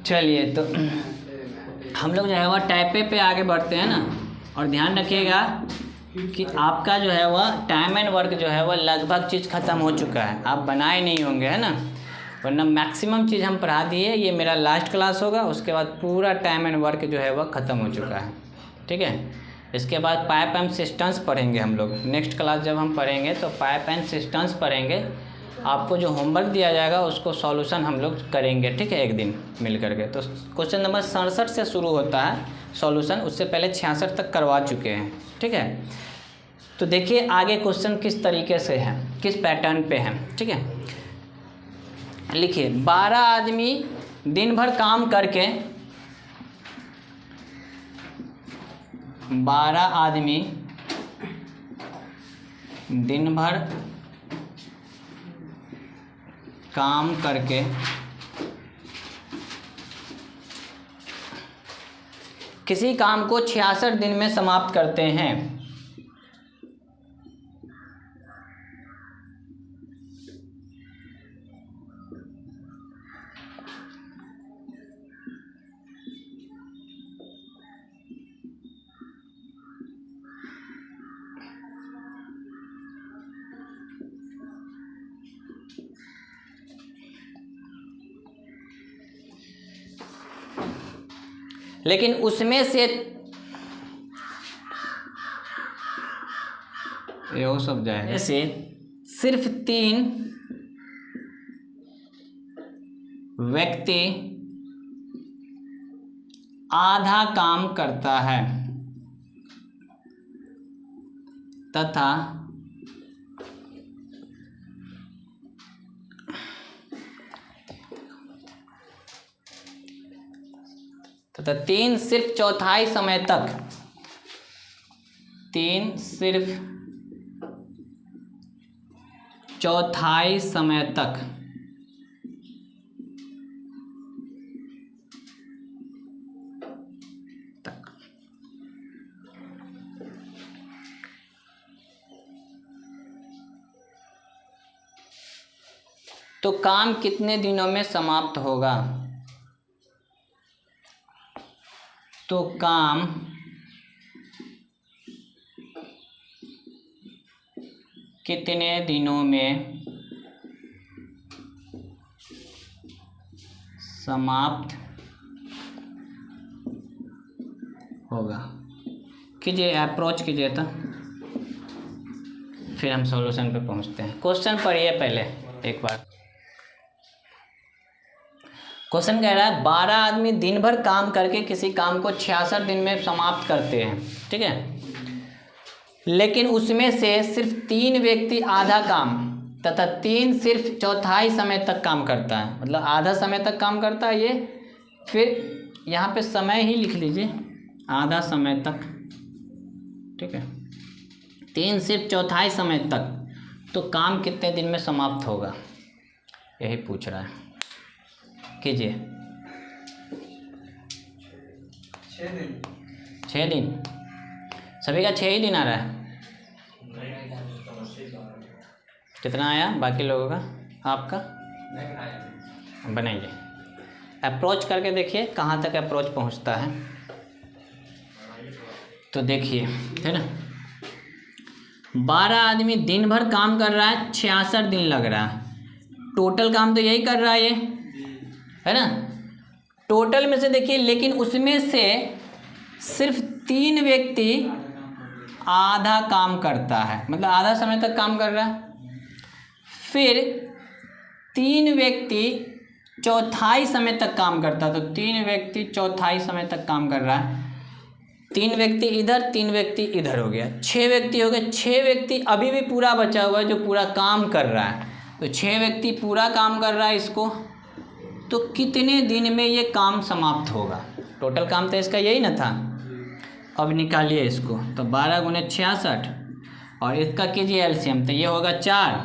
चलिए तो हम लोग जो है वह टाइपे पे आगे बढ़ते हैं ना। और ध्यान रखिएगा कि आपका जो है वह टाइम एंड वर्क जो है वह लगभग चीज़ ख़त्म हो चुका है, आप बनाए नहीं होंगे, है ना, वरना मैक्सिमम चीज़ हम पढ़ा दिए। ये मेरा लास्ट क्लास होगा, उसके बाद पूरा टाइम एंड वर्क जो है वह ख़त्म हो चुका है, ठीक है। इसके बाद पाइप एंड सिस्टम्स पढ़ेंगे हम लोग। नेक्स्ट क्लास जब हम पढ़ेंगे तो पाइप एंड सिस्टम्स पढ़ेंगे। आपको जो होमवर्क दिया जाएगा उसको सॉल्यूशन हम लोग करेंगे, ठीक है, एक दिन मिल करके। तो क्वेश्चन नंबर 67 से शुरू होता है सॉल्यूशन, उससे पहले 66 तक करवा चुके हैं, ठीक है। तो देखिए आगे क्वेश्चन किस तरीके से है, किस पैटर्न पे है, ठीक है। लिखिए 12 आदमी दिन भर काम करके 12 आदमी दिन भर काम करके किसी काम को 66 दिन में समाप्त करते हैं। लेकिन उसमें से ये हो सब जाएगा, ऐसे सिर्फ 3 व्यक्ति आधा काम करता है तथा 3 सिर्फ चौथाई समय तक 3 सिर्फ चौथाई समय तक तो काम कितने दिनों में समाप्त होगा? तो काम कितने दिनों में समाप्त होगा? कीजिए, अप्रोच कीजिए तो फिर हम सॉल्यूशन पे पहुंचते हैं। क्वेश्चन पढ़िए पहले एक बार। क्वेश्चन कह रहा है 12 आदमी दिन भर काम करके किसी काम को 66 दिन में समाप्त करते हैं, ठीक है। लेकिन उसमें से सिर्फ 3 व्यक्ति आधा काम तथा 3 सिर्फ चौथाई समय तक काम करता है, मतलब आधा समय तक काम करता है ये। फिर यहाँ पे समय ही लिख लीजिए, आधा समय तक, ठीक है। 3 सिर्फ चौथाई समय तक, तो काम कितने दिन में समाप्त होगा, यही पूछ रहा है। कीजिए। 6 दिन सभी का 6 ही दिन आ रहा है। कितना आया बाकी लोगों का? आपका बनाइए, अप्रोच करके देखिए कहाँ तक अप्रोच पहुँचता है। तो देखिए, है ना, 12 आदमी दिन भर काम कर रहा है, 66 दिन लग रहा है। टोटल काम तो यही कर रहा है ये, है ना। टोटल में से देखिए, लेकिन उसमें से सिर्फ 3 व्यक्ति आधा काम करता है, मतलब आधा समय तक काम कर रहा है। फिर 3 व्यक्ति चौथाई समय तक काम करता है, तो 3 व्यक्ति चौथाई समय तक काम कर रहा है। 3 व्यक्ति इधर, 3 व्यक्ति इधर हो गया, 6 व्यक्ति हो गए। 6 व्यक्ति अभी भी पूरा बचा हुआ है जो पूरा काम कर रहा है, तो 6 व्यक्ति पूरा काम कर रहा है इसको। तो कितने दिन में ये काम समाप्त होगा? टोटल काम तो इसका यही ना था। अब निकालिए इसको, तो 12 गुने 66 और इसका कीजिए एलसीएम, तो ये होगा 4,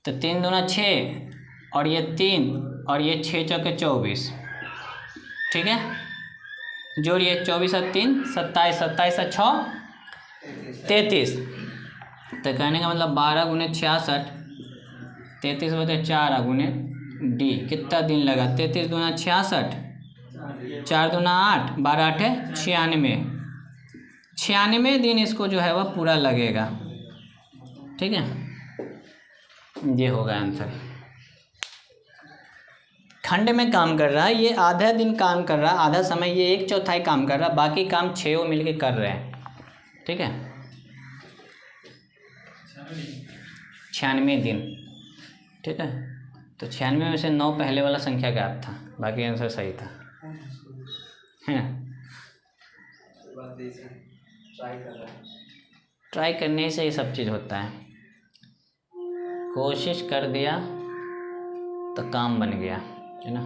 तो 3 दूना 6 और ये 3 और ये 6 चौके 24, ठीक है। जोड़िए, 24 और 3 27, 27 और 6 33। तो कहने का मतलब 12 गुने 66, 33 बटे 4 गुने डी कितना दिन लगा, 33 दूना 66, 4 दूना 8, 12 8 96, 96 दिन इसको जो है वह पूरा लगेगा। ठीक है, ये होगा आंसर। खंड में काम कर रहा है, ये आधा दिन काम कर रहा है, आधा समय ये 1/4 काम कर रहा है, बाकी काम 6 मिलके कर रहे हैं। ठीक है, 96 दिन। ठीक है, तो 96 में से 9 पहले वाला संख्या ज्ञात था, बाकी आंसर सही था। है ना, ट्राई करने से ही सब चीज़ होता है। कोशिश कर दिया तो काम बन गया, है ना।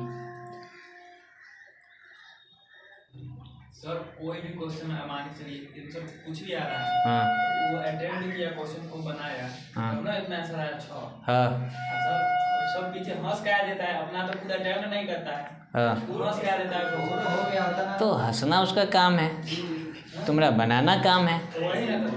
सर कोई भी क्वेश्चन मान के चलिए सर कुछ भी आ रहा है, हाँ, वो अटेम्प्ट किया, क्वेश्चन को बनाया, हाँ, तब ना इतना आंसर आया 6। हाँ, सर सब पीछे हंस क्या देता है, अपना तो खुद अटेम्प्ट नहीं करता है, हाँ, वो हंस क्या देता है, तो हो गया होता ना। तो हंसना उसका काम है, तुम्हारा बनाना काम है। तो वही ना, तो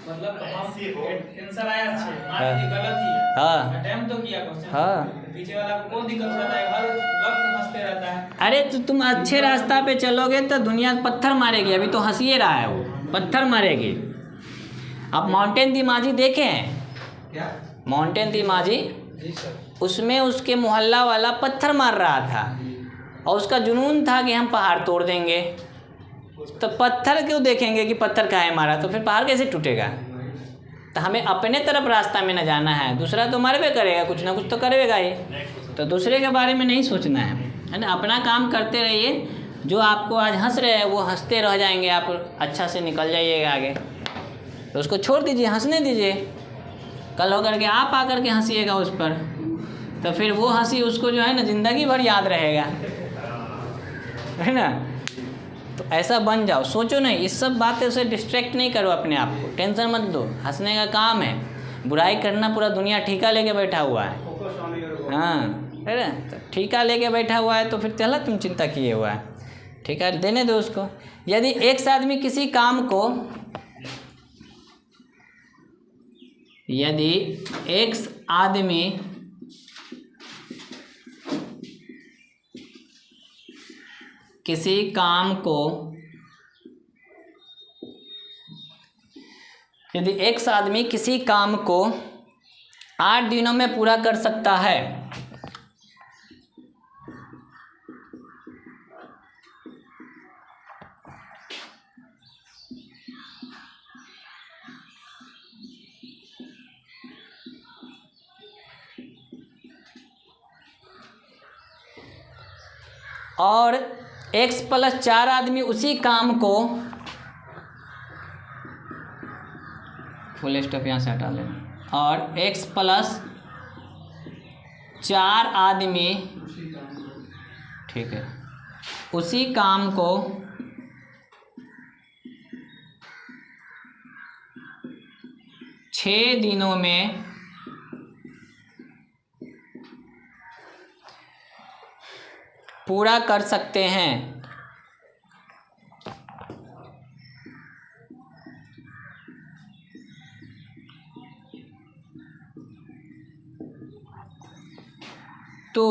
मतलब हम आंसर आया 6, मान लीजिए गलत ही है, हाँ, अटेम्प्ट तो किया क्वेश्चन, हाँ, पीछे वाला को कौन दिक्कत होता है, हर वक्त हंसते रहता है। अरे तो तुम अच्छे रास्ता पे चलोगे तो दुनिया पत्थर मारेगी, अभी तो हंस ही रहा है वो, पत्थर मारेगी। आप माउंटेन दी माझी देखे हैं क्या? माउंटेन दी माझी, जी सर। उसमें उसके मोहल्ला वाला पत्थर मार रहा था और उसका जुनून था कि हम पहाड़ तोड़ देंगे। तो पत्थर क्यों देखेंगे कि पत्थर काहे मारा, तो फिर पहाड़ कैसे टूटेगा। तो हमें अपने तरफ रास्ता में न जाना है, दूसरा तो मारवे करेगा, कुछ ना कुछ तो करेगा ही, तो दूसरे के बारे में नहीं सोचना है ना। अपना काम करते रहिए, जो आपको आज हंस रहे हैं वो हंसते रह जाएंगे, आप अच्छा से निकल जाइएगा आगे। तो उसको छोड़ दीजिए, हंसने दीजिए, कल होकर के आप आकर के हंसीएगा उस पर, तो फिर वो हंसी उसको जो है ना ज़िंदगी भर याद रहेगा, है ना। तो ऐसा बन जाओ, सोचो नहीं, इस सब बातें से डिस्ट्रैक्ट नहीं करो अपने आप को, टेंशन मत दो, हंसने का काम है। बुराई करना पूरा दुनिया ठेका लेके बैठा हुआ है, हाँ, है ना। तो ठेका लेके बैठा हुआ है तो फिर चला तुम चिंता किए हुआ है, ठेका देने दो उसको। यदि एक आदमी किसी काम को, यदि एक आदमी किसी काम को, यदि एक आदमी किसी काम को 8 दिनों में पूरा कर सकता है, और x + 4 आदमी उसी काम को, फुल स्टॉप यहाँ से हटा लेना, और x + 4 आदमी, ठीक है, उसी काम को 6 दिनों में पूरा कर सकते हैं, तो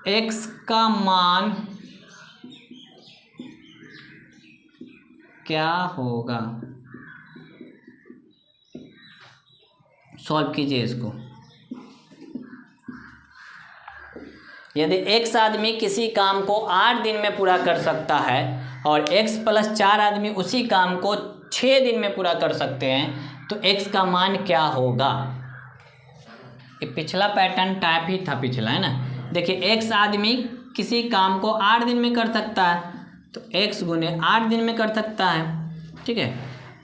x का मान क्या होगा। सॉल्व कीजिए इसको। यदि एक आदमी किसी काम को 8 दिन में पूरा कर सकता है और x + 4 आदमी उसी काम को 6 दिन में पूरा कर सकते हैं, तो x का मान क्या होगा। ये पिछला पैटर्न टाइप ही था पिछला, है ना। देखिए x आदमी किसी काम को 8 दिन में कर सकता है, तो x × 8 दिन में कर सकता है, ठीक है।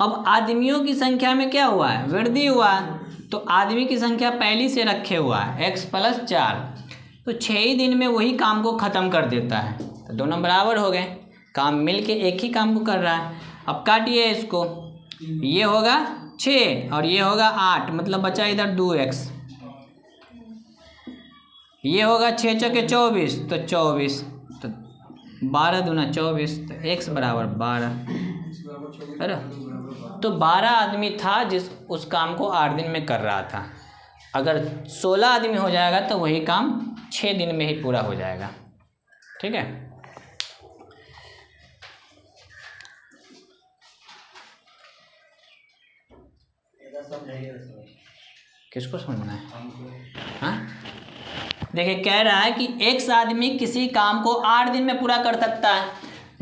अब आदमियों की संख्या में क्या हुआ है, वृद्धि हुआ है, तो आदमी की संख्या पहली से रखे हुआ है x + 4, तो 6 ही दिन में वही काम को ख़त्म कर देता है, तो दोनों बराबर हो गए, काम मिल के एक ही काम को कर रहा है। अब काटिए इसको, ये होगा 6 और ये होगा 8, मतलब बचा इधर 2x, ये होगा 6 × 4 = 24, तो 24, तो 12 दूना 24, तो x बराबर 12, है ना। तो 12 आदमी था जिस उस काम को 8 दिन में कर रहा था, अगर 16 आदमी हो जाएगा तो वही काम 6 दिन में ही पूरा हो जाएगा। ठीक है, किसको समझना है? हाँ, देखिए कह रहा है कि एक आदमी किसी काम को 8 दिन में पूरा कर सकता है।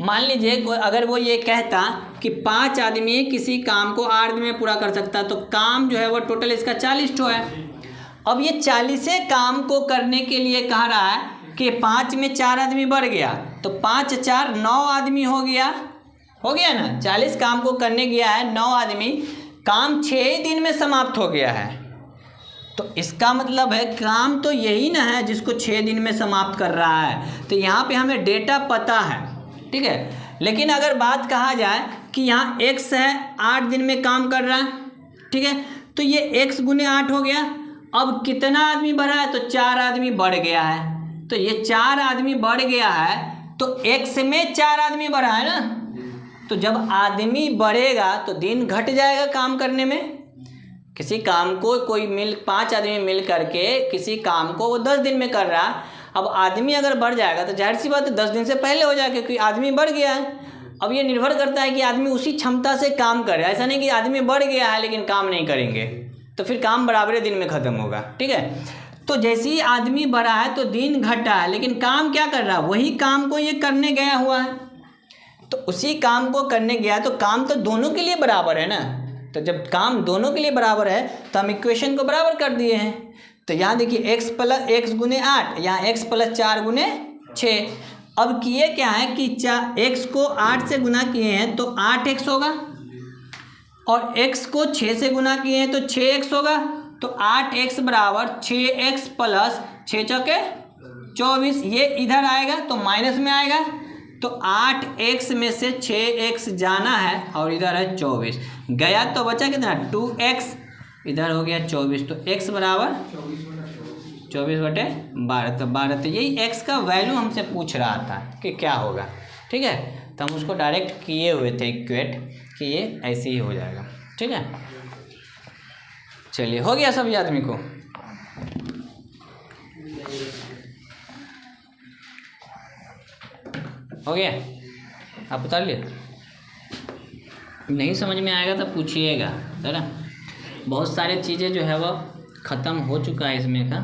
मान लीजिए अगर वो ये कहता कि 5 आदमी किसी काम को 8 दिन में पूरा कर सकता है, तो काम जो है वो टोटल इसका 40 ठो है। अब ये 40 काम को करने के लिए कह रहा है कि 5 में 4 आदमी बढ़ गया, तो 5 4 9 आदमी हो गया ना। 40 काम को करने गया है 9 आदमी, काम 6 दिन में समाप्त हो गया है। तो इसका मतलब है काम तो यही ना है जिसको 6 दिन में समाप्त कर रहा है। तो यहाँ पे हमें डेटा पता है, ठीक है। लेकिन अगर बात कहा जाए कि यहाँ x है 8 दिन में काम कर रहा है, ठीक है, तो ये x गुने 8 हो गया। अब कितना आदमी बढ़ा है? तो 4 आदमी बढ़ गया है। तो ये 4 आदमी बढ़ गया है तो x में 4 आदमी बढ़ा है ना। तो जब आदमी बढ़ेगा तो दिन घट जाएगा काम करने में। किसी काम को कोई 5 आदमी मिल करके किसी काम को वो 10 दिन में कर रहा है। अब आदमी अगर बढ़ जाएगा तो जाहिर सी बात है 10 दिन से पहले हो जाएगा, क्योंकि आदमी बढ़ गया है। अब ये निर्भर करता है कि आदमी उसी क्षमता से काम करे। ऐसा नहीं कि आदमी बढ़ गया है लेकिन काम नहीं करेंगे, तो फिर काम बराबरे दिन में ख़त्म होगा। ठीक है, तो जैसे ही आदमी बढ़ा है तो दिन घटा है, लेकिन काम क्या कर रहा है? वही काम को ये करने गया हुआ है। तो उसी काम को करने गया तो काम तो दोनों के लिए बराबर है ना। तो जब काम दोनों के लिए बराबर है तो हम इक्वेशन को बराबर कर दिए हैं। तो यहाँ देखिए x गुने 8, यहाँ x प्लस 4 गुने 6। अब किए क्या है कि x को 8 से गुना किए हैं तो 8x होगा, और x को 6 से गुना किए हैं तो 6x होगा। तो 8x बराबर 6x प्लस 6 चौके 24। ये इधर आएगा तो माइनस में आएगा, तो 8x में से 6x जाना है और इधर है 24 गया, तो बचा कितना? 2x, इधर हो गया 24। तो x बराबर 24/12। तो 12, तो यही x का वैल्यू हमसे पूछ रहा था कि क्या होगा। ठीक है, तो हम उसको डायरेक्ट किए हुए थे इक्वेट कि ये ऐसे ही हो जाएगा। ठीक है, चलिए हो गया सभी आदमी को। हो गया, आप उतार लिए? नहीं समझ में आएगा तो पूछिएगा, है ना। बहुत सारे चीज़ें जो है वो ख़त्म हो चुका है इसमें का।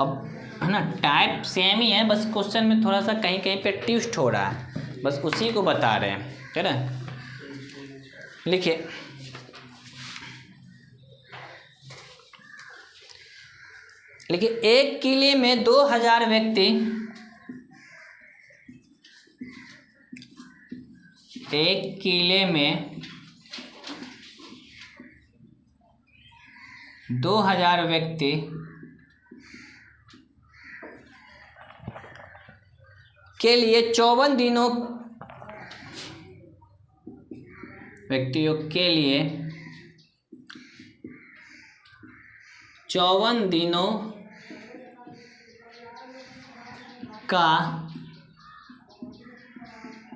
अब है ना, टाइप सेम ही है, बस क्वेश्चन में थोड़ा सा कहीं कहीं पे ट्विस्ट हो रहा है, बस उसी को बता रहे हैं, है ना। लिखिए, एक किले में 2000 व्यक्ति, एक किले में 2000 व्यक्ति के लिए 54 दिनों, व्यक्तियों के लिए 54 दिनों का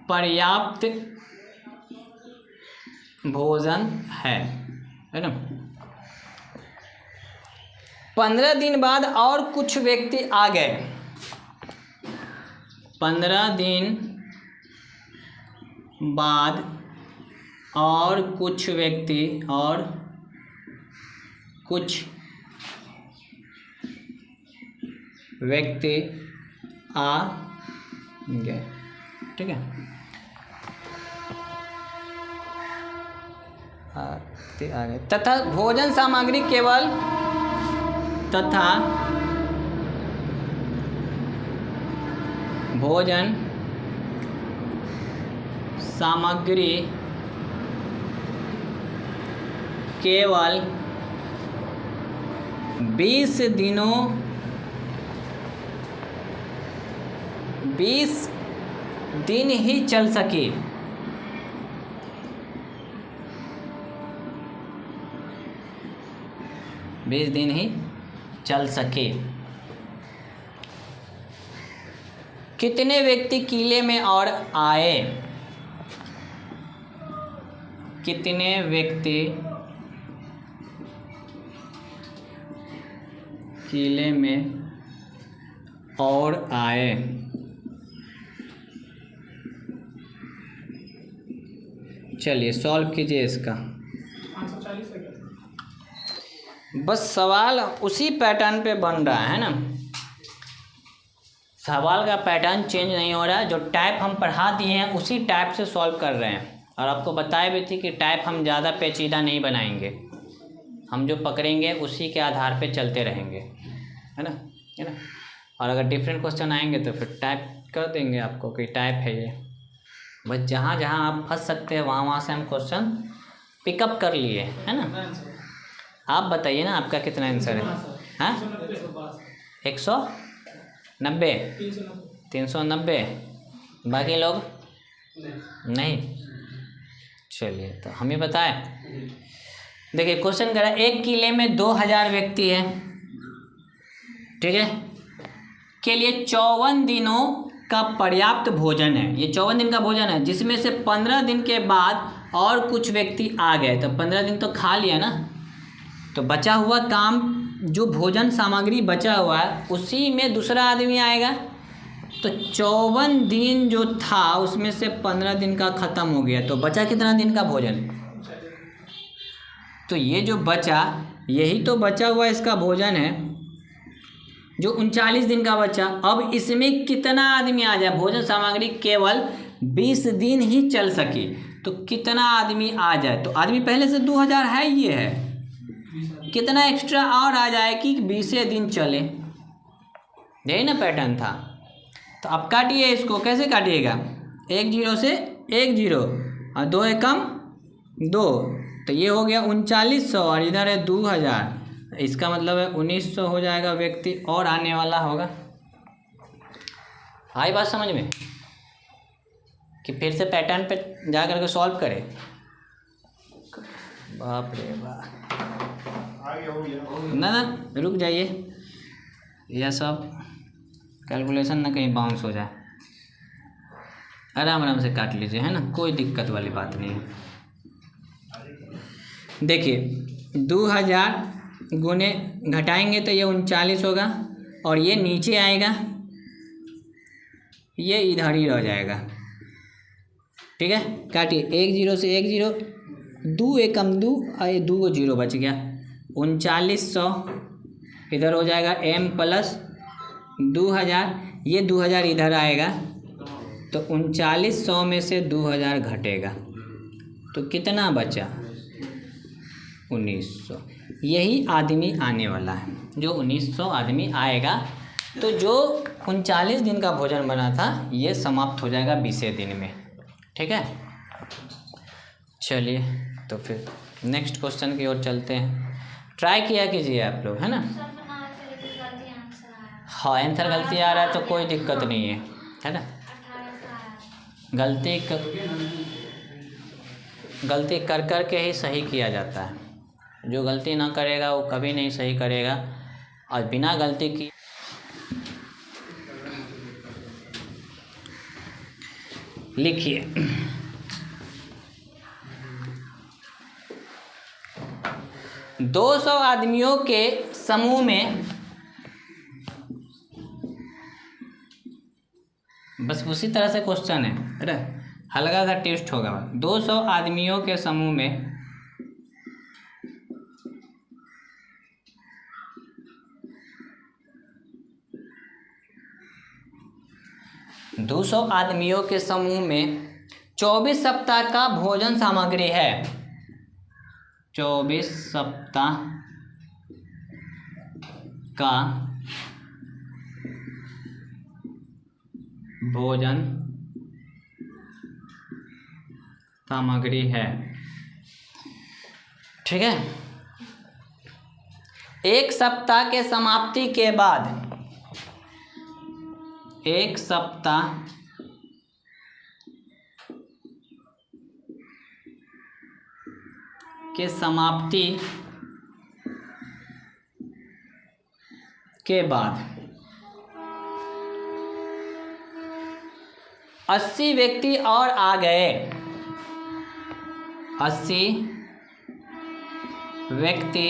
पर्याप्त भोजन है ना। 15 दिन बाद और कुछ व्यक्ति आ गए। 15 दिन बाद और कुछ व्यक्ति आ गए। ठीक है, आ गए तथा भोजन सामग्री केवल भोजन सामग्री केवल 20 दिन ही चल सके। 20 दिन ही चल सके। कितने व्यक्ति किले में और आए? कितने व्यक्ति किले में और आए। चलिए सॉल्व कीजिए इसका। बस सवाल उसी पैटर्न पे बन रहा है ना, सवाल का पैटर्न चेंज नहीं हो रहा है। जो टाइप हम पढ़ा दिए हैं उसी टाइप से सॉल्व कर रहे हैं। और आपको बताया भी थी कि टाइप हम ज़्यादा पेचीदा नहीं बनाएंगे, हम जो पकड़ेंगे उसी के आधार पे चलते रहेंगे, है ना, है ना। और अगर डिफरेंट क्वेश्चन आएंगे तो फिर टाइप कर देंगे आपको कि टाइप है ये। बस जहाँ जहाँ आप फंस सकते हैं वहाँ से हम क्वेश्चन पिकअप कर लिए, है ना। आप बताइए ना आपका कितना आंसर है? हाँ 190, 390, बाकी लोग नहीं। चलिए तो हम ही बताएं। देखिए क्वेश्चन कह रहा है एक किले में 2000 व्यक्ति हैं, ठीक है, के लिए 54 दिनों का पर्याप्त भोजन है। ये 54 दिन का भोजन है, जिसमें से 15 दिन के बाद और कुछ व्यक्ति आ गए। तो 15 दिन तो खा लिया ना, तो बचा हुआ काम जो भोजन सामग्री बचा हुआ है उसी में दूसरा आदमी आएगा। तो 54 दिन जो था उसमें से 15 दिन का ख़त्म हो गया, तो बचा कितना दिन का भोजन? तो ये जो बचा यही तो बचा हुआ इसका भोजन है, जो 39 दिन का बचा। अब इसमें कितना आदमी आ जाए? भोजन सामग्री केवल 20 दिन ही चल सकी, तो कितना आदमी आ जाए? तो आदमी पहले से 2000 है, ये है, कितना एक्स्ट्रा और आ जाए कि 20 दिन चले। यही ना पैटर्न था। तो अब काटिए इसको, कैसे काटिएगा? 1 0 से 1 0 और 2 एकम 2, तो ये हो गया 3900 और इधर है 2000, इसका मतलब है 1900 हो जाएगा व्यक्ति और आने वाला होगा। आई बात समझ में? कि फिर से पैटर्न पे जा करके सॉल्व करें? बाप रे बाप, ना ना रुक जाइए, यह सब कैलकुलेशन ना कहीं बाउंस हो जाए। आराम आराम से काट लीजिए, है ना, कोई दिक्कत वाली बात नहीं है। देखिए 2000 गुने घटाएंगे तो ये 39 होगा और ये नीचे आएगा, ये इधर ही रह जाएगा, ठीक है। काटिए 1 0 से 1 0, 2 एकम 2 और ये 2 को 0 बच गया। 3900 इधर हो जाएगा m प्लस 2000, ये 2000 इधर आएगा, तो 3900 में से 2000 घटेगा, तो कितना बचा? 1900। यही आदमी आने वाला है, जो 1900 आदमी आएगा। तो जो 39 दिन का भोजन बना था ये समाप्त हो जाएगा 20 दिन में, ठीक है। चलिए तो फिर नेक्स्ट क्वेश्चन की ओर चलते हैं। ट्राई किया कीजिए आप लोग, है ना। हाँ आंसर गलती आ रहा है तो कोई दिक्कत नहीं है ना। गलती कर कर के ही सही किया जाता है। जो गलती ना करेगा वो कभी नहीं सही करेगा, और बिना गलती की लिखिए। 200 आदमियों के समूह में, बस उसी तरह से क्वेश्चन है, अरे हल्का सा टेस्ट होगा। 200 आदमियों के समूह में 200 आदमियों के समूह में 24 सप्ताह का भोजन सामग्री है। 24 सप्ताह का भोजन सामग्री है, ठीक है। एक सप्ताह के समाप्ति के बाद, एक सप्ताह के समाप्ति के बाद 80 व्यक्ति और आ गए। 80 व्यक्ति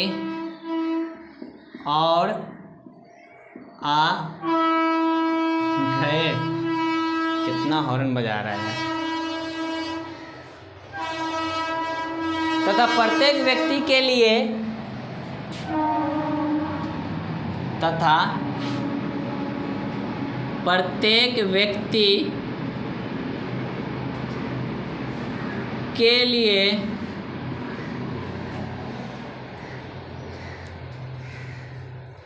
और आ गए। कितना हॉर्न बजा रहा है। तथा प्रत्येक व्यक्ति के लिए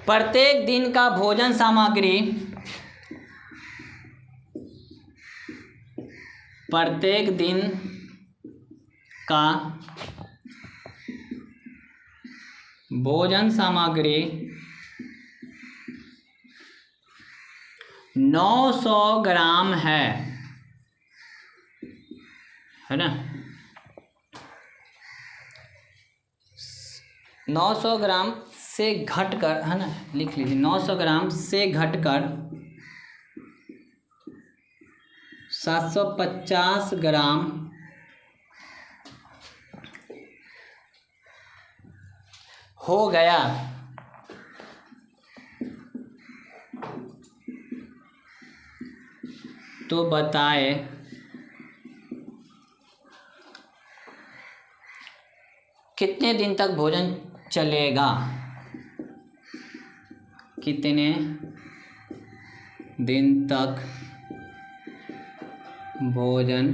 प्रत्येक दिन का भोजन सामग्री प्रत्येक दिन का भोजन सामग्री 900 ग्राम है ना। 900 ग्राम से घटकर, है ना, लिख लीजिए, 900 ग्राम से घटकर 750 ग्राम हो गया। तो बताए कितने दिन तक भोजन चलेगा। कितने दिन तक भोजन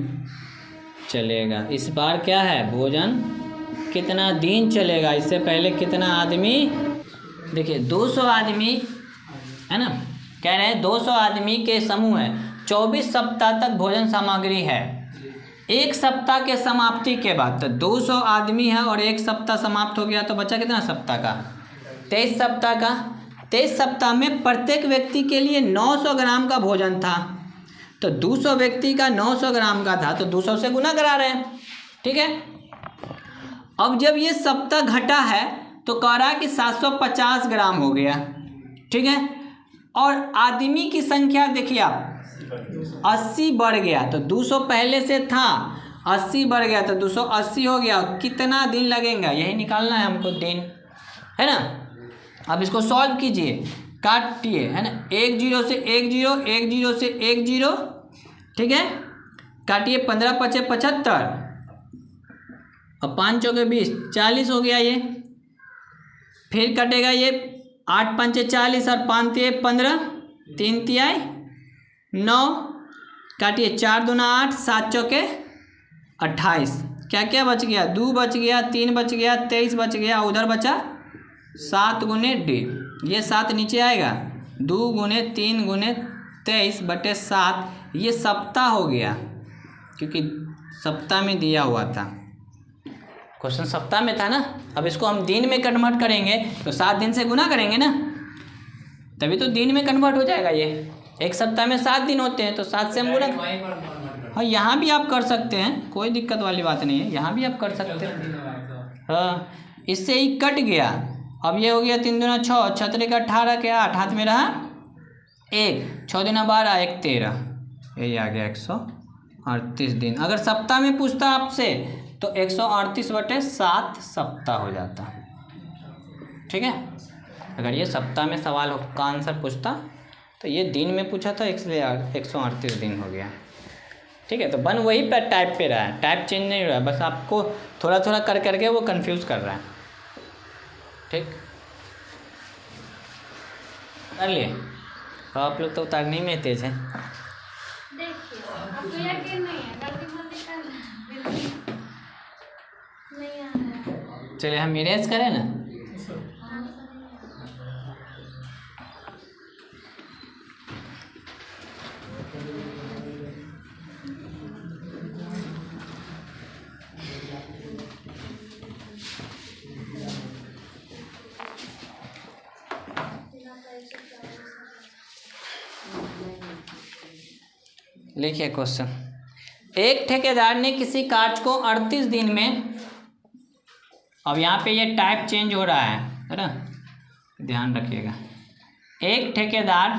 चलेगा। इस बार क्या है, भोजन कितना दिन चलेगा। इससे पहले कितना आदमी, देखिए 200 आदमी है ना, कह रहे हैं 200 आदमी के समूह है, 24 सप्ताह तक भोजन सामग्री है। एक सप्ताह के समाप्ति के बाद, तो 200 आदमी है और एक सप्ताह समाप्त हो गया, तो बचा कितना सप्ताह का, 23 सप्ताह का। 23 सप्ताह में प्रत्येक व्यक्ति के लिए 900 ग्राम का भोजन था। तो 200 व्यक्ति का 900 ग्राम का था, तो 200 से गुना करा रहे हैं। ठीक है। अब जब ये सप्ताह घटा है तो कह रहा है कि 750 ग्राम हो गया। ठीक है। और आदमी की संख्या देखिए आप, 80 बढ़ गया, तो 200 पहले से था, 80 बढ़ गया तो 280 हो गया। कितना दिन लगेगा, यही निकालना है हमको, दिन, है ना। अब इसको सॉल्व कीजिए, काटिए, है ना, 1 0 से 1 0, 1 0 से 1 0, ठीक है। काटिए, 15 5 75 और 5 चौके 20, 40 हो गया ये। फिर कटेगा ये, 8 5 40 और 5 3 15, 3 तिहाई 9, काटिए, 4 दूना 8, 7 चौके 28। क्या क्या बच गया, 2 बच गया, 3 बच गया, 23 बच गया, उधर बचा 7 गुने डी। ये 7 नीचे आएगा, 2 गुने 3 गुने 23/7। ये सप्ताह हो गया, क्योंकि सप्ताह में दिया हुआ था, क्वेश्चन सप्ताह में था ना। अब इसको हम दिन में कन्वर्ट करेंगे तो 7 दिन से गुना करेंगे ना, तभी तो दिन में कन्वर्ट हो जाएगा। ये एक सप्ताह में 7 दिन होते हैं, तो 7 से हम गुना। हाँ, यहाँ भी आप कर सकते हैं, कोई दिक्कत वाली बात नहीं है, यहाँ भी आप कर सकते हैं। हाँ, इससे ही कट गया। अब ये हो गया 3 दूना 6, 6 3 18 के 8, हाथ में रहा 1, 6 दूना 12, 1 13, यही आ गया 138 दिन। अगर सप्ताह में पूछता आपसे तो 138/7 सप्ताह हो जाता। ठीक है। अगर ये सप्ताह में सवाल का आंसर पूछता तो ये दिन में पूछा था, इसलिए 138 दिन हो गया। ठीक है। तो बन वही पर टाइप पे रहा है, टाइप चेंज नहीं हुआ है, बस आपको थोड़ा थोड़ा कर करके वो कंफ्यूज कर रहा है। ठीक, कर लिए। आप लोग तो उतारने में तेज हैं। चलिए हम इरेज करें ना। लिखिए क्वेश्चन। एक ठेकेदार ने किसी कार्य को 38 दिन में, अब यहाँ पे ये टाइप चेंज हो रहा है ना, ध्यान रखिएगा। एक ठेकेदार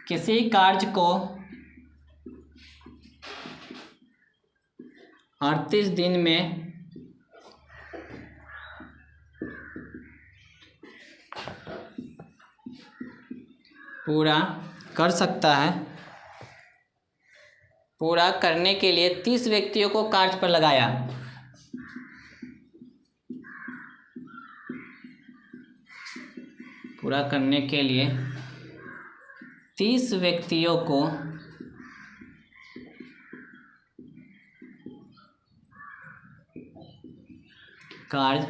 किसी कार्य को 38 दिन में पूरा कर सकता है। पूरा करने के लिए 30 व्यक्तियों को कार्य पर लगाया। पूरा करने के लिए 30 व्यक्तियों को कार्य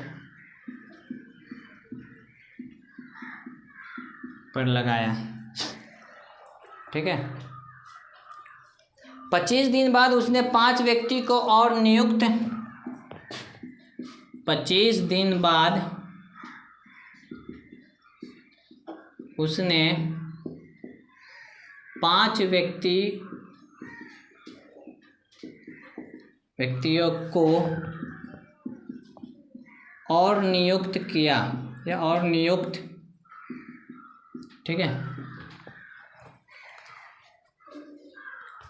पर लगाया। ठीक है। 25 दिन बाद उसने 5 व्यक्ति को और नियुक्त 25 दिन बाद उसने 5 व्यक्तियों को और नियुक्त किया या और नियुक्त। ठीक है,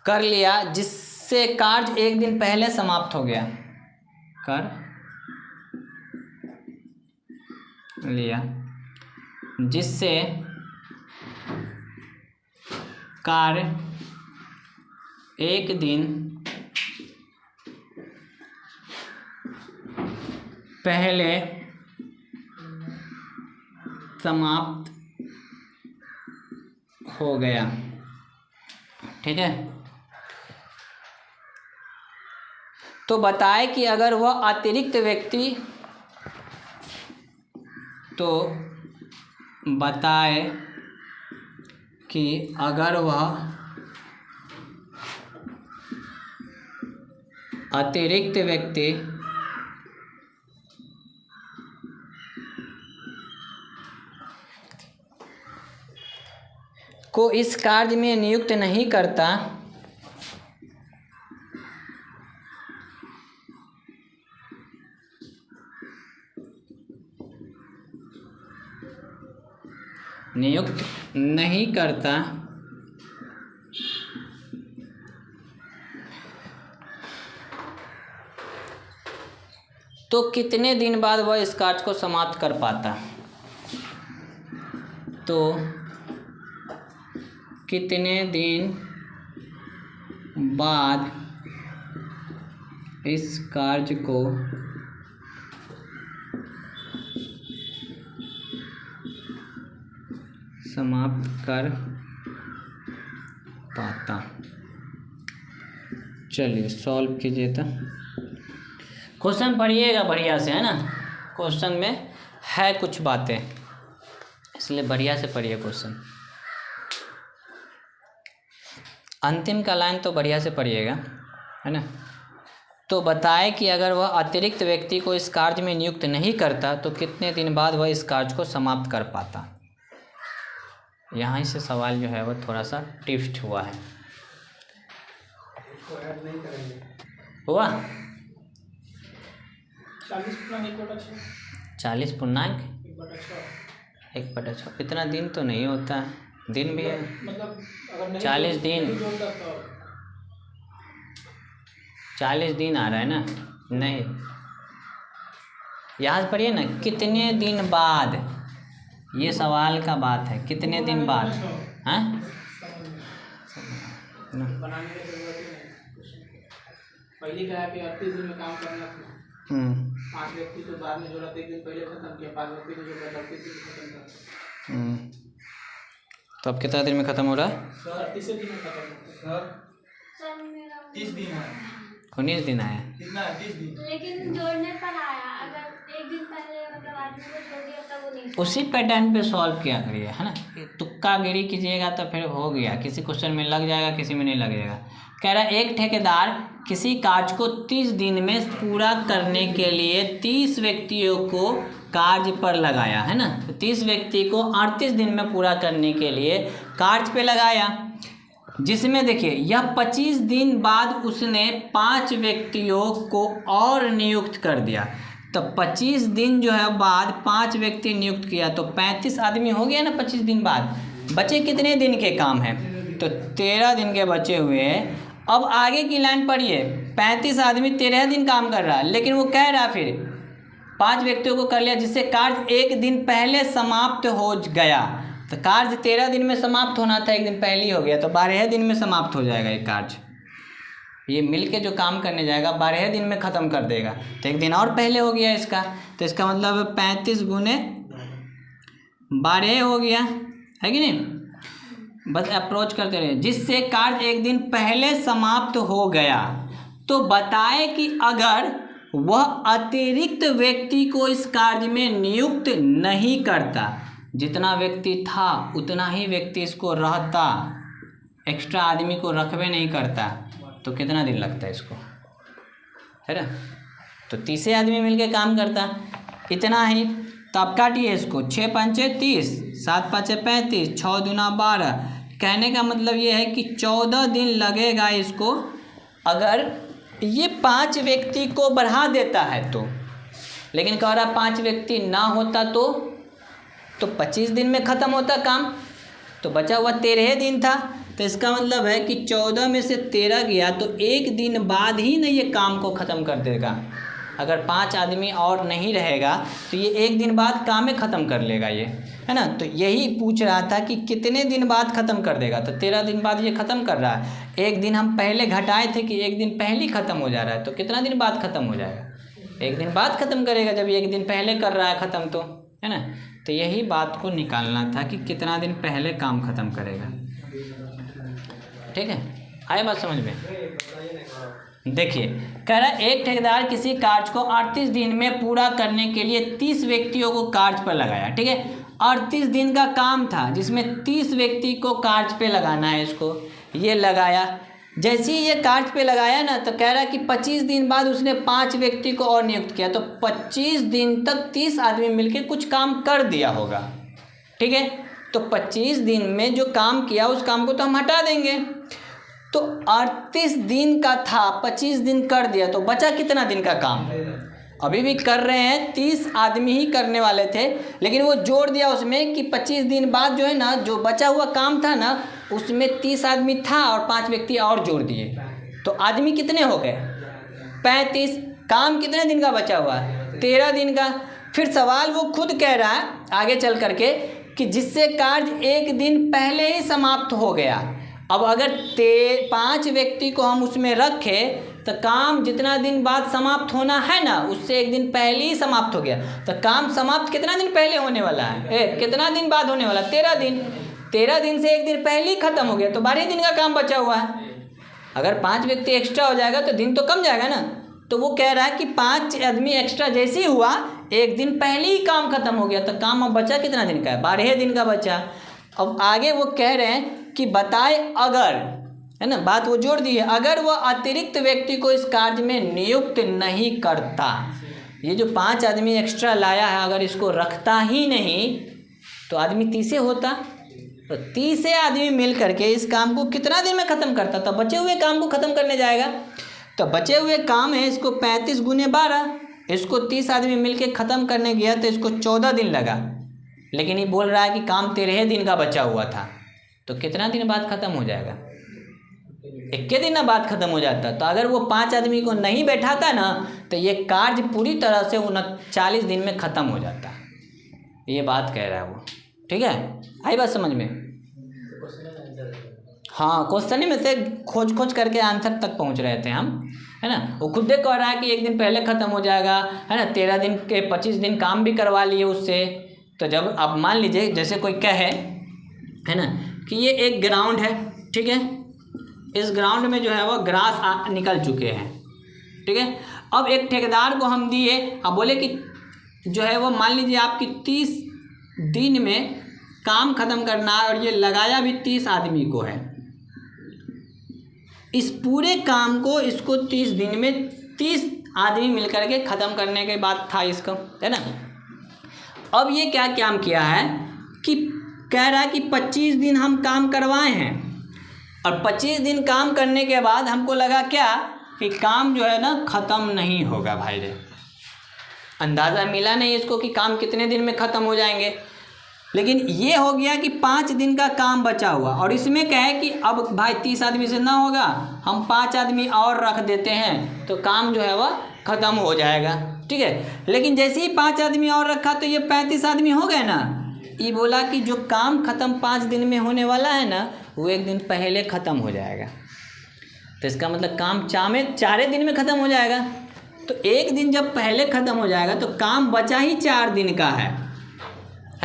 कर लिया, जिससे कार्य एक दिन पहले समाप्त हो गया। कर लिया जिससे कार्य एक दिन पहले समाप्त हो गया। ठीक है, तो बताए कि अगर वह अतिरिक्त व्यक्ति तो बताए कि अगर वह अतिरिक्त व्यक्ति को इस कार्य में नियुक्त नहीं करता तो कितने दिन बाद वह इस कार्य को समाप्त कर पाता। तो कितने दिन बाद इस कार्य को समाप्त कर पाता। चलिए सॉल्व कीजिए। तो क्वेश्चन पढ़िएगा बढ़िया से, है ना। क्वेश्चन में है कुछ बातें, इसलिए बढ़िया से पढ़िए क्वेश्चन। अंतिम का लाइन तो बढ़िया से पढ़िएगा, है ना। तो बताए कि अगर वह अतिरिक्त व्यक्ति को इस कार्य में नियुक्त नहीं करता तो कितने दिन बाद वह इस कार्य को समाप्त कर पाता। यहाँ से सवाल जो है वह थोड़ा सा ट्विस्ट हुआ है। हुआ 40 पूर्णांक 1/6। इतना दिन तो नहीं होता है, दिन भी है मतलब 40 दिन 40 दिन आ रहा है ना। नहीं, यहाँ से पढ़िए ना, कितने दिन बाद, ये सवाल का बात है, कितने दिन बाद। हैं पहले क्या है कि 38 दिन में काम करना था। 5 व्यक्ति तो बाद में जोड़ा, 1 दिन पहले खत्म किया, 5 व्यक्ति को जोड़ा 38 दिन में खत्म कर। तो अब कितना दिन में खत्म हो रहा है? सर 38 दिन में खत्म होता है। सर मेरा 30 दिन है। 19 दिन आया। कितना 30 दिन? लेकिन जोड़ने पर आया, अगर एक दिन पहले मतलब आदमी को जोड़ दिया तब वो नहीं। उसी पैटर्न पे सॉल्व किया करिए, है ना। तुक्का गिरी कीजिएगा तो फिर हो गया, किसी क्वेश्चन में लग जाएगा, किसी में नहीं लगेगा। कह रहा एक ठेकेदार किसी कार्य को 30 दिन में पूरा करने के लिए 30 व्यक्तियों को कार्य पर लगाया, है ना। तो 30 व्यक्ति को 38 दिन में पूरा करने के लिए कार्य पे लगाया, जिसमें देखिए यह 25 दिन बाद उसने 5 व्यक्तियों को और नियुक्त कर दिया। तो 25 दिन जो है बाद 5 व्यक्ति नियुक्त किया, तो 35 आदमी हो गया ना 25 दिन बाद। बचे कितने दिन के काम हैं? तो 13 दिन के बचे हुए हैं। अब आगे की लाइन पढ़िए, 35 आदमी 13 दिन काम कर रहा है, लेकिन वो कह रहा फिर 5 व्यक्तियों को कर लिया, जिससे कार्य एक दिन पहले समाप्त हो गया। तो कार्य 13 दिन में समाप्त होना था, एक दिन पहले ही हो गया, तो 12 दिन में समाप्त हो जाएगा ये कार्य। ये मिल के जो काम करने जाएगा 12 दिन में ख़त्म कर देगा, तो एक दिन और पहले हो गया इसका। तो इसका मतलब 35 गुने 12 हो गया, है कि नहीं। बस अप्रोच करते रहे। जिससे कार्य एक दिन पहले समाप्त हो गया, तो बताए कि अगर वह अतिरिक्त व्यक्ति को इस कार्य में नियुक्त नहीं करता, जितना व्यक्ति था उतना ही व्यक्ति इसको रहता, एक्स्ट्रा आदमी को रखबे नहीं करता, तो कितना दिन लगता है इसको, है ना। तो 30 आदमी मिलके काम करता, इतना ही। तो आप काटिए इसको, 6 पंचे 30, 7 पाँचे 35, 6 दूना 12। कहने का मतलब ये है कि 14 दिन लगेगा इसको, अगर ये 5 व्यक्ति को बढ़ा देता है तो। लेकिन कह रहा 5 व्यक्ति ना होता तो 25 दिन में ख़त्म होता काम, तो बचा हुआ 13 दिन था। तो इसका मतलब है कि 14 में से 13 गया तो एक दिन बाद ही ना ये काम को ख़त्म कर देगा। अगर 5 आदमी और नहीं रहेगा तो ये एक दिन बाद काम में ख़त्म कर लेगा ये, है ना। तो यही पूछ रहा था कि कितने दिन बाद ख़त्म कर देगा, तो 13 दिन बाद ये ख़त्म कर रहा है। एक दिन हम पहले घटाए थे कि एक दिन पहले ही ख़त्म हो जा रहा है, तो कितना दिन बाद ख़त्म हो जाएगा, एक दिन बाद ख़त्म करेगा, जब एक दिन पहले कर रहा है ख़त्म, तो है ना। तो यही बात को निकालना था कि कितना दिन पहले काम ख़त्म करेगा। ठीक है, आए बात समझ में। देखिए कह रहा है एक ठेकेदार किसी कार्य को 38 दिन में पूरा करने के लिए 30 व्यक्तियों को कार्य पर लगाया। ठीक है, 38 दिन का काम था जिसमें 30 व्यक्ति को कार्य पे लगाना है, इसको ये लगाया। जैसे ही ये कार्य पे लगाया ना, तो कह रहा है कि 25 दिन बाद उसने 5 व्यक्ति को और नियुक्त किया, तो 25 दिन तक 30 आदमी मिलकर कुछ काम कर दिया होगा। ठीक है, तो 25 दिन में जो काम किया उस काम को तो हम हटा देंगे। तो 38 दिन का था, 25 दिन कर दिया, तो बचा कितना दिन का काम। अभी भी कर रहे हैं, 30 आदमी ही करने वाले थे, लेकिन वो जोड़ दिया उसमें कि 25 दिन बाद जो है ना, जो बचा हुआ काम था ना, उसमें 30 आदमी था और 5 व्यक्ति और जोड़ दिए, तो आदमी कितने हो गए 35। काम कितने दिन का बचा हुआ है 13 दिन का। फिर सवाल वो खुद कह रहा है आगे चल करके कि जिससे कार्य एक दिन पहले ही समाप्त हो गया। अब अगर 5 व्यक्ति को हम उसमें रखें तो काम जितना दिन बाद समाप्त होना है ना, उससे एक दिन पहले ही समाप्त हो गया। तो काम समाप्त कितना दिन पहले होने वाला है, कितना दिन बाद होने वाला, 13 दिन। 13 दिन से एक दिन पहले ही ख़त्म हो गया, तो 12 दिन का काम बचा हुआ है। अगर 5 व्यक्ति एक्स्ट्रा हो जाएगा तो दिन तो कम जाएगा ना। तो वो कह रहा है कि 5 आदमी एक्स्ट्रा जैसे ही हुआ, एक दिन पहले ही काम ख़त्म हो गया, तो काम अब बचा कितना दिन का है, 12 दिन का बचा। अब आगे वो कह रहे हैं कि बताए अगर, है ना, बात वो जोड़ दी है, अगर वह अतिरिक्त व्यक्ति को इस कार्य में नियुक्त नहीं करता, ये जो 5 आदमी एक्स्ट्रा लाया है अगर इसको रखता ही नहीं तो आदमी 30 होता, तो 30 आदमी मिल करके इस काम को कितना दिन में ख़त्म करता, तो बचे हुए काम को ख़त्म करने जाएगा। तो बचे हुए काम है, इसको 35 गुने 12, इसको 30 आदमी मिल के ख़त्म करने गया तो इसको 14 दिन लगा। लेकिन ये बोल रहा है कि काम 13 दिन का बचा हुआ था, तो कितना दिन बाद ख़त्म हो जाएगा, 21 दिन बाद ख़त्म हो जाता। तो अगर वो 5 आदमी को नहीं बैठाता ना, तो ये कार्य पूरी तरह से 39 दिन में ख़त्म हो जाता। ये बात कह रहा है वो। ठीक है, आई बात समझ में। हाँ, क्वेश्चन में से खोज करके आंसर तक पहुंच रहे थे हम, है ना। वो खुद कह रहा है कि एक दिन पहले ख़त्म हो जाएगा, है ना। 13 दिन के 25 दिन काम भी करवा लिए उससे। तो जब आप मान लीजिए जैसे कोई कहे, है ना, कि ये एक ग्राउंड है, ठीक है, इस ग्राउंड में जो है वो ग्रास निकल चुके हैं, ठीक है। अब एक ठेकेदार को हम दिए, अब बोले कि जो है वो मान लीजिए आपकी 30 दिन में काम ख़त्म करना है और ये लगाया भी 30 आदमी को है। इस पूरे काम को इसको 30 दिन में 30 आदमी मिलकर के ख़त्म करने के बाद था इसका, है ना। अब ये क्या काम किया है कि कह रहा है कि 25 दिन हम काम करवाए हैं और 25 दिन काम करने के बाद हमको लगा क्या कि काम जो है ना ख़त्म नहीं होगा भाई रे। अंदाज़ा मिला नहीं इसको कि काम कितने दिन में ख़त्म हो जाएंगे। लेकिन ये हो गया कि 5 दिन का काम बचा हुआ और इसमें क्या है कि अब भाई 30 आदमी से ना होगा, हम 5 आदमी और रख देते हैं तो काम जो है वह ख़त्म हो जाएगा, ठीक है। लेकिन जैसे ही 5 आदमी और रखा तो ये 35 आदमी हो गए ना। ये बोला कि जो काम ख़त्म 5 दिन में होने वाला है ना, वो 1 दिन पहले ख़त्म हो जाएगा। तो इसका मतलब काम 4 दिन में ख़त्म हो जाएगा। तो 1 दिन जब पहले ख़त्म हो जाएगा तो काम बचा ही 4 दिन का है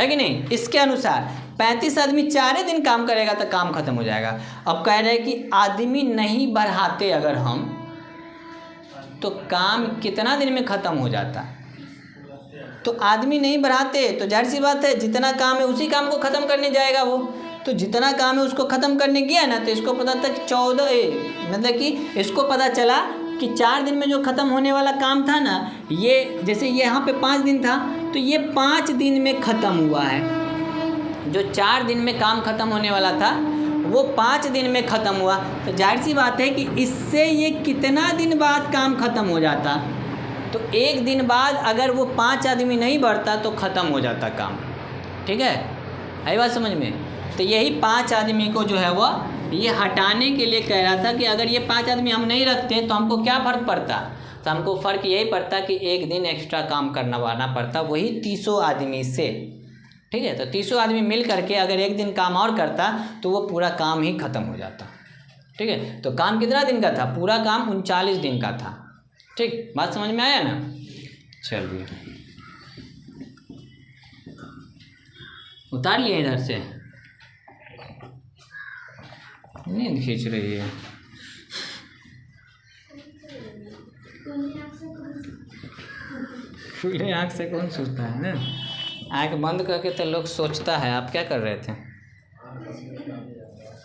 कि नहीं। इसके अनुसार 35 आदमी 4 दिन काम करेगा तो काम ख़त्म हो जाएगा। अब कह रहे हैं कि आदमी नहीं बढ़ाते अगर हम, तो काम कितना दिन में ख़त्म हो जाता। तो आदमी नहीं बढ़ाते तो जाहिर सी बात है जितना काम है उसी काम को ख़त्म करने जाएगा वो। तो जितना काम है उसको ख़त्म करने गया ना, तो इसको पता था कि 14 मतलब कि इसको पता चला कि 4 दिन में जो ख़त्म होने वाला काम था ना, ये जैसे ये यहाँ पे 5 दिन था तो ये 5 दिन में ख़त्म हुआ है। जो 4 दिन में काम ख़त्म होने वाला था वो 5 दिन में ख़त्म हुआ। तो जाहिर सी बात है कि इससे ये कितना दिन बाद काम ख़त्म हो जाता। तो 1 दिन बाद अगर वो 5 आदमी नहीं बढ़ता तो ख़त्म हो जाता काम। ठीक है, आई बात समझ में। तो यही 5 आदमी को जो है वो ये हटाने के लिए कह रहा था कि अगर ये 5 आदमी हम नहीं रखते तो हमको क्या फ़र्क पड़ता। तो हमको फ़र्क यही पड़ता कि 1 दिन एक्स्ट्रा काम करवाना पड़ता, वही 300 आदमी से। ठीक है, तो 300 आदमी मिल करके अगर 1 दिन काम और करता तो वो पूरा काम ही ख़त्म हो जाता। ठीक है, तो काम कितना दिन का था, पूरा काम 39 दिन का था। ठीक, बात समझ में आया ना। चलिए उतार लिए इधर से, नींद खींच रही है। खुले आँख से कौन सोचता है ना, आँख बंद करके तो लोग सोचता है। आप क्या कर रहे थे?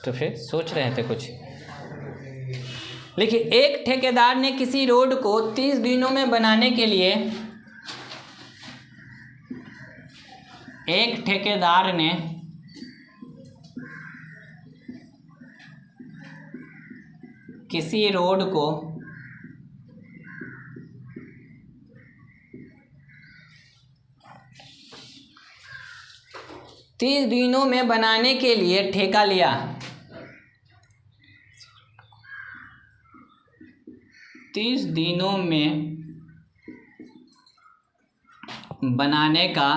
तो फिर सोच रहे थे कुछ। देखिए, एक ठेकेदार ने किसी रोड को 30 दिनों में बनाने के लिए, एक ठेकेदार ने किसी रोड को 30 दिनों में बनाने के लिए ठेका लिया। 30 दिनों में बनाने का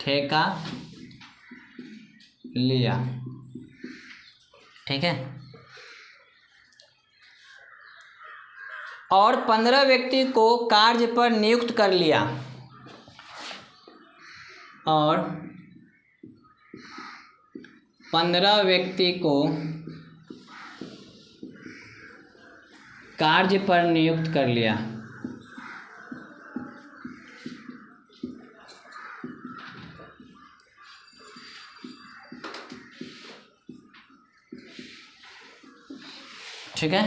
ठेका लिया। ठीक है, और 15 व्यक्ति को कार्य पर नियुक्त कर लिया। और 15 व्यक्ति को कार्य पर नियुक्त कर लिया। ठीक है,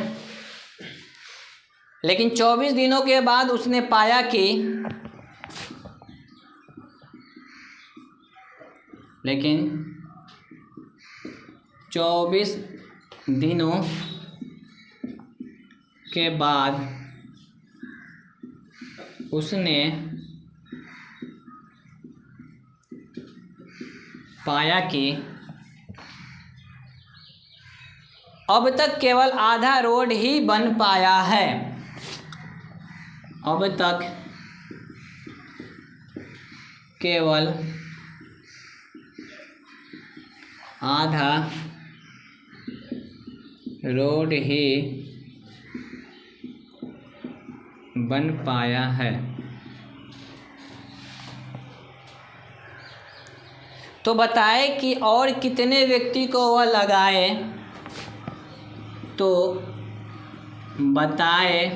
लेकिन 24 दिनों के बाद उसने पाया कि 24 दिनों के बाद उसने पाया कि अब तक केवल आधा रोड ही बन पाया है। अब तक केवल आधा रोड ही बन पाया है। तो बताए कि और कितने व्यक्ति को वह लगाए। तो बताए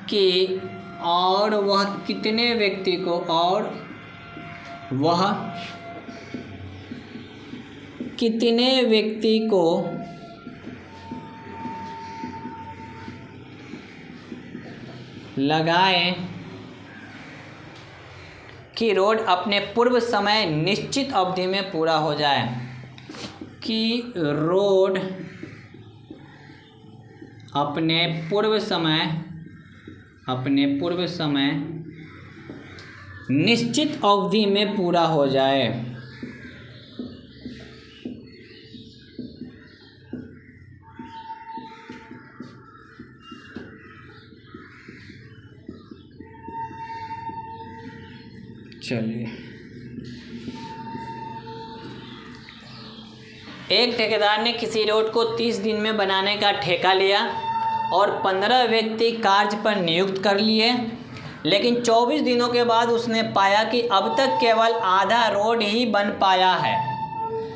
कि और वह कितने व्यक्ति को, और वह कितने व्यक्ति को लगाए कि रोड अपने पूर्व समय निश्चित अवधि में पूरा हो जाए। कि रोड अपने पूर्व समय निश्चित अवधि में पूरा हो जाए। चलिए, एक ठेकेदार ने किसी रोड को 30 दिन में बनाने का ठेका लिया और 15 व्यक्ति कार्य पर नियुक्त कर लिए, लेकिन 24 दिनों के बाद उसने पाया कि अब तक केवल आधा रोड ही बन पाया है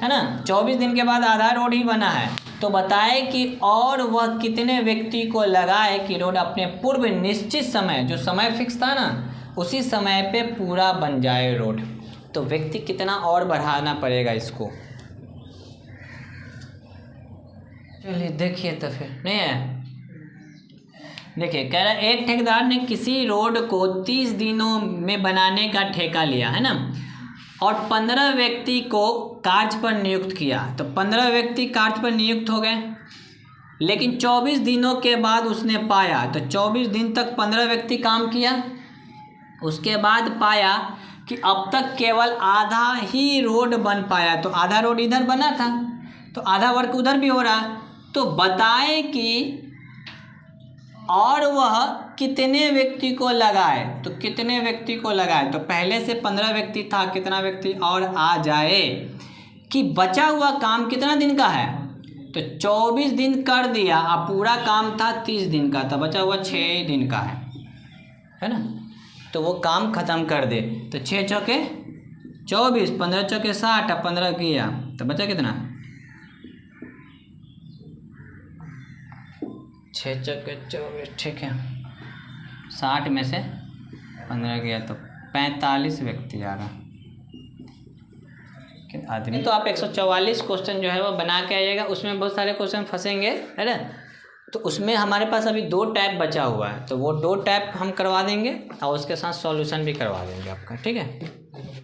ना। 24 दिन के बाद आधा रोड ही बना है। तो बताए कि और वह कितने व्यक्ति को लगाए कि रोड अपने पूर्व निश्चित समय, जो समय फिक्स था ना, उसी समय पे पूरा बन जाए रोड। तो व्यक्ति कितना और बढ़ाना पड़ेगा इसको। चलिए देखिए तो फिर नहीं है। देखिए कह रहा है एक ठेकेदार ने किसी रोड को 30 दिनों में बनाने का ठेका लिया है ना, और 15 व्यक्ति को कार्य पर नियुक्त किया। तो 15 व्यक्ति कार्य पर नियुक्त हो गए, लेकिन 24 दिनों के बाद उसने पाया, तो 24 दिन तक 15 व्यक्ति काम किया, उसके बाद पाया कि अब तक केवल आधा ही रोड बन पाया। तो आधा रोड इधर बना था, तो आधा वर्क उधर भी हो रहा। तो बताए कि और वह कितने व्यक्ति को लगाए। तो कितने व्यक्ति को लगाए, तो पहले से 15 व्यक्ति था, कितना व्यक्ति और आ जाए कि बचा हुआ काम कितना दिन का है। तो 24 दिन कर दिया, अब पूरा काम था 30 दिन का, तो बचा हुआ 6 दिन का है ना। तो वो काम ख़त्म कर दे। तो 6 चौके 24, 15 चौके 60, अब 15 किया तो बचा कितना, 6 चौके 24, ठीक है। 60 में से 15 गया तो 45 व्यक्ति आ रहा आदमी। तो आप 144 क्वेश्चन जो है वो बना के आइएगा। उसमें बहुत सारे क्वेश्चन फंसेंगे है ना। तो उसमें हमारे पास अभी 2 टाइप बचा हुआ है, तो वो 2 टाइप हम करवा देंगे और उसके साथ सॉल्यूशन भी करवा देंगे आपका, ठीक है।